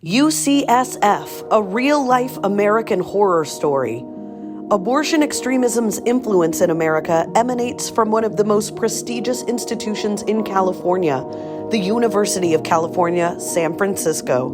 UCSF, a real-life American horror story. Abortion extremism's influence in America emanates from one of the most prestigious institutions in California, the University of California, San Francisco.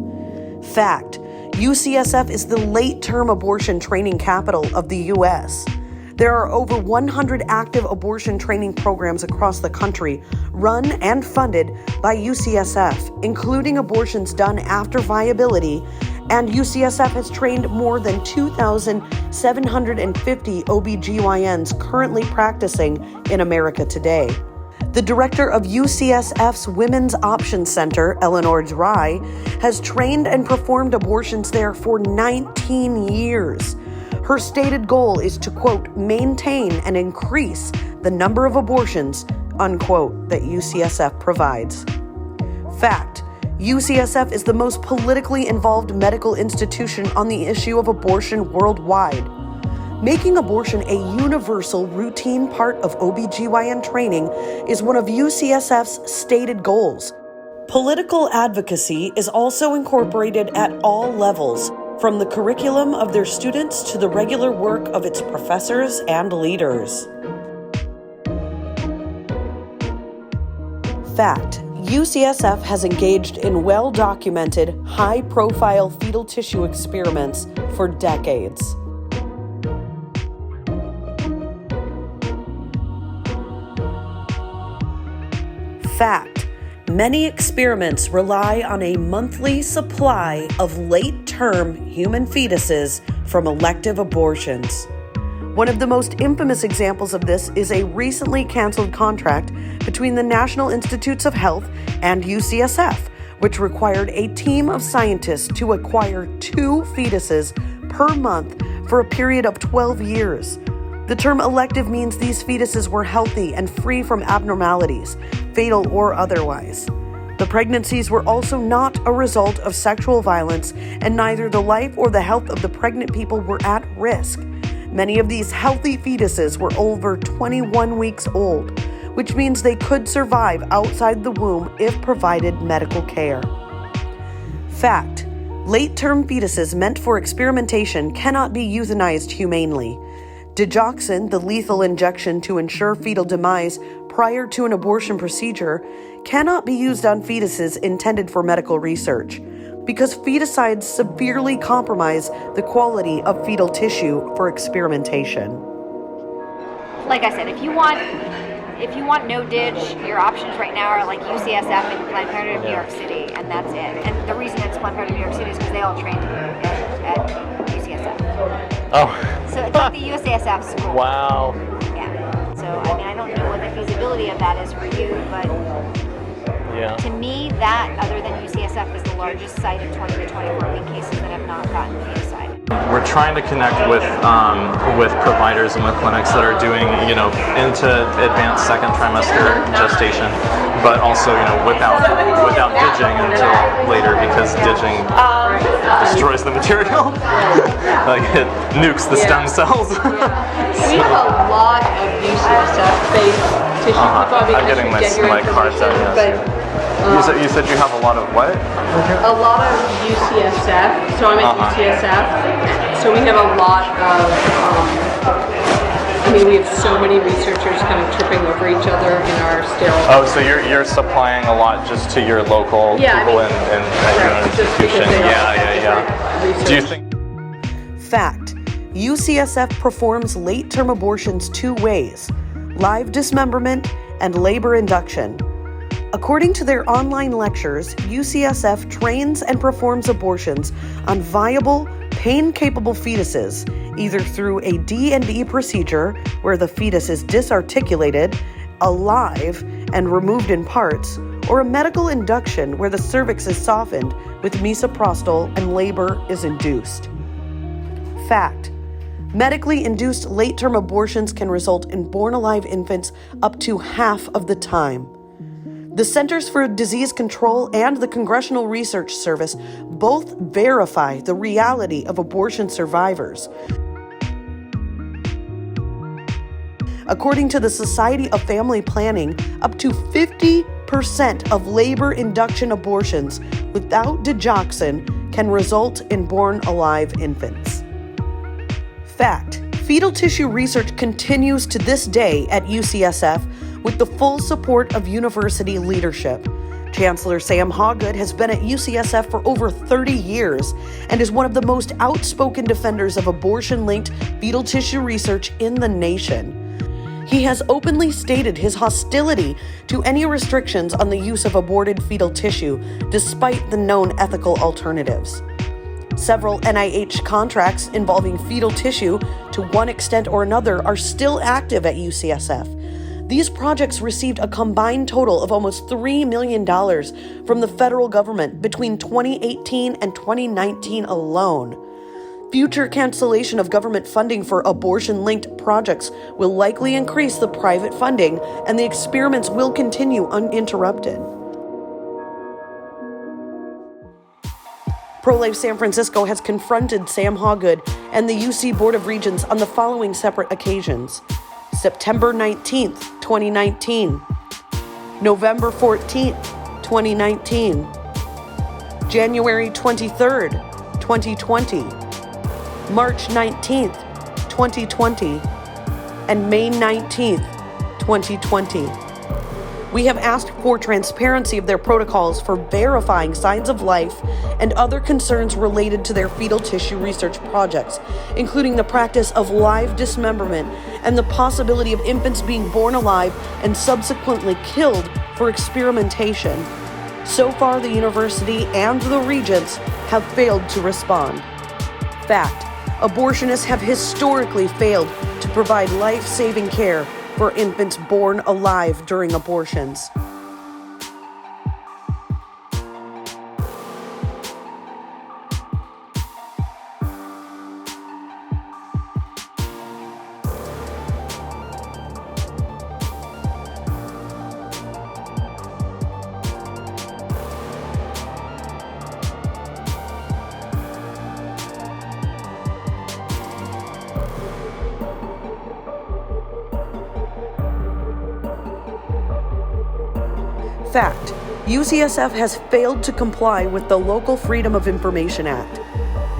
Fact: UCSF is the late-term abortion training capital of the U.S. There are over 100 active abortion training programs across the country, run and funded by UCSF, including abortions done after viability, and UCSF has trained more than 2,750 OBGYNs currently practicing in America today. The director of UCSF's Women's Option Center, Eleanor Dry, has trained and performed abortions there for 19 years. Her stated goal is to, quote, maintain and increase the number of abortions, unquote, that UCSF provides. Fact: UCSF is the most politically involved medical institution on the issue of abortion worldwide. Making abortion a universal, routine part of OBGYN training is one of UCSF's stated goals. Political advocacy is also incorporated at all levels, from the curriculum of their students to the regular work of its professors and leaders. Fact: UCSF has engaged in well-documented, high-profile fetal tissue experiments for decades. Fact: many experiments rely on a monthly supply of late-term human fetuses from elective abortions. One of the most infamous examples of this is a recently canceled contract between the National Institutes of Health and UCSF, which required a team of scientists to acquire 2 fetuses per month for a period of 12 years. The term elective means these fetuses were healthy and free from abnormalities, fatal or otherwise. The pregnancies were also not a result of sexual violence, and neither the life or the health of the pregnant people were at risk. Many of these healthy fetuses were over 21 weeks old, which means they could survive outside the womb if provided medical care. Fact: late-term fetuses meant for experimentation cannot be euthanized humanely. Digoxin, the lethal injection to ensure fetal demise prior to an abortion procedure, cannot be used on fetuses intended for medical research, because feticides severely compromise the quality of fetal tissue for experimentation. Like I said, if you want no dig, your options right now are like UCSF and Planned Parenthood of New York City, and that's it. And the reason it's Planned Parenthood of New York City is because they all trained at UCSF. Oh. So it's like the UCSF school. Wow. Yeah. So I mean, I don't know what the feasibility of that is for you, but to me, that other than UCSF is the largest site of 20 to 24-week cases that have not gotten feticide. We're trying to connect with providers and with clinics that are doing, into advanced second trimester gestation, but also, without diging until later, because diging destroys the material. Like it nukes the stem cells. We have a lot of UCSF-based tissue. I'm getting my cards out. Yes. You said you have a lot of what? A lot of UCSF. So I'm at UCSF. So we have a lot of. We have so many researchers kind of tripping over each other in our sterile. Oh, so you're supplying a lot just to your local people at your institution. Yeah. Do you think? Fact: UCSF performs late-term abortions 2 ways: live dismemberment and labor induction. According to their online lectures, UCSF trains and performs abortions on viable, pain-capable fetuses, either through a D&E procedure, where the fetus is disarticulated, alive, and removed in parts, or a medical induction where the cervix is softened with misoprostol and labor is induced. Fact: medically induced late-term abortions can result in born-alive infants up to half of the time. The Centers for Disease Control and the Congressional Research Service both verify the reality of abortion survivors. According to the Society of Family Planning, up to 50% of labor induction abortions without digoxin can result in born-alive infants. Fact: fetal tissue research continues to this day at UCSF with the full support of university leadership. Chancellor Sam Hawgood has been at UCSF for over 30 years and is one of the most outspoken defenders of abortion-linked fetal tissue research in the nation. He has openly stated his hostility to any restrictions on the use of aborted fetal tissue, despite the known ethical alternatives. Several NIH contracts involving fetal tissue, to one extent or another, are still active at UCSF. These projects received a combined total of almost $3 million from the federal government between 2018 and 2019 alone. Future cancellation of government funding for abortion-linked projects will likely increase the private funding, and the experiments will continue uninterrupted. Pro-Life San Francisco has confronted Sam Hawgood and the UC Board of Regents on the following separate occasions: September 19th, 2019, November 14th, 2019, January 23rd, 2020, March 19th, 2020, and May 19th, 2020. We have asked for transparency of their protocols for verifying signs of life and other concerns related to their fetal tissue research projects, including the practice of live dismemberment and the possibility of infants being born alive and subsequently killed for experimentation. So far, the university and the regents have failed to respond. Fact: abortionists have historically failed to provide life-saving care for infants born alive during abortions. Fact: UCSF has failed to comply with the Local Freedom of Information Act.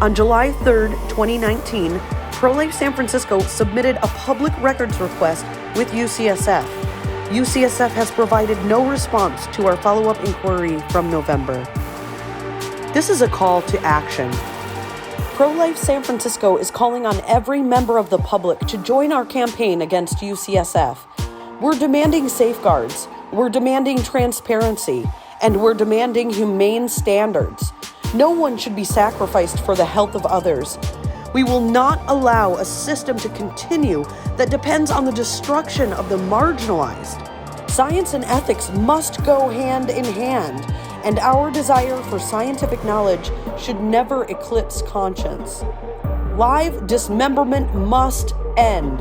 On July 3rd, 2019, Pro-Life San Francisco submitted a public records request with UCSF. UCSF has provided no response to our follow-up inquiry from November. This is a call to action. Pro-Life San Francisco is calling on every member of the public to join our campaign against UCSF. We're demanding safeguards. We're demanding transparency, and we're demanding humane standards. No one should be sacrificed for the health of others. We will not allow a system to continue that depends on the destruction of the marginalized. Science and ethics must go hand in hand, and our desire for scientific knowledge should never eclipse conscience. Live dismemberment must end.